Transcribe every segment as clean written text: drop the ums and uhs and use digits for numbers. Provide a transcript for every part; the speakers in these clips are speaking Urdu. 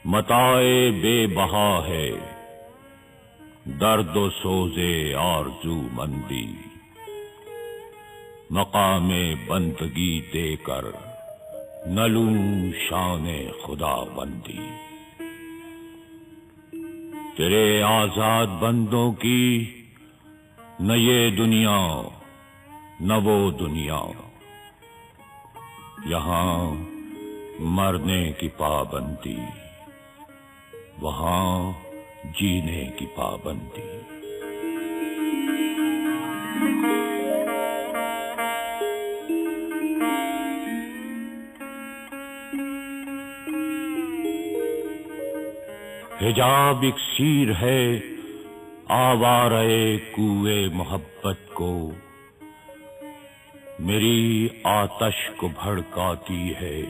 متاع بے بہا ہے درد و سوزے آرزو مندی، مقام بندگی دے کر نہ لوں شان خدا بندی۔ تیرے آزاد بندوں کی نہ یہ دنیا نہ وہ دنیا، یہاں مرنے کی پابندی وہاں جینے کی پابندی۔ حجاب اکسیر ہے آوارے کوئے محبت کو، میری آتش کو بھڑکاتی ہے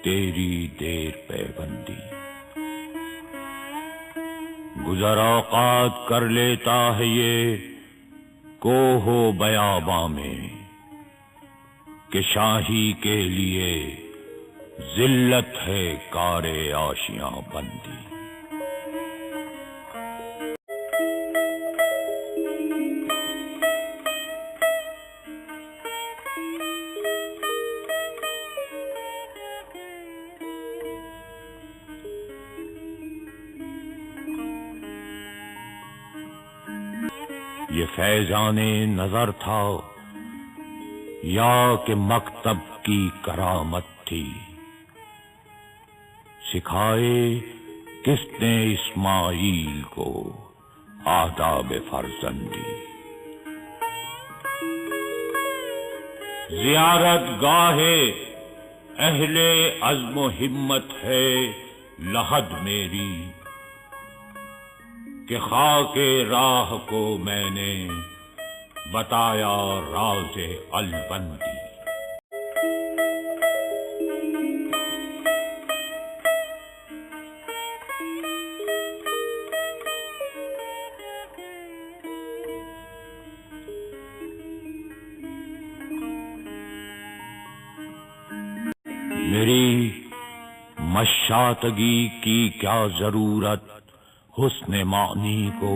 تیری دیر پیوندی۔ گزر اوقات کر لیتا ہے یہ کوہ و بیاباں میں، کہ شاہی کے لیے ذلت ہے کار آشیاں بندی۔ یہ فیضان نظر تھا یا کہ مکتب کی کرامت تھی، سکھائے کس نے اسماعیل کو آداب فرزندی۔ زیارت گاہ اہل عزم و ہمت ہے لحد میری، کہ خاک راہ کو میں نے بتایا راز البندی۔ میری مشاطگی کی کیا ضرورت حسن معنی کو،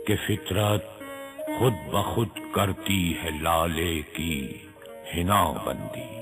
کہ فطرت خود بخود کرتی ہے لالے کی حنا بندی۔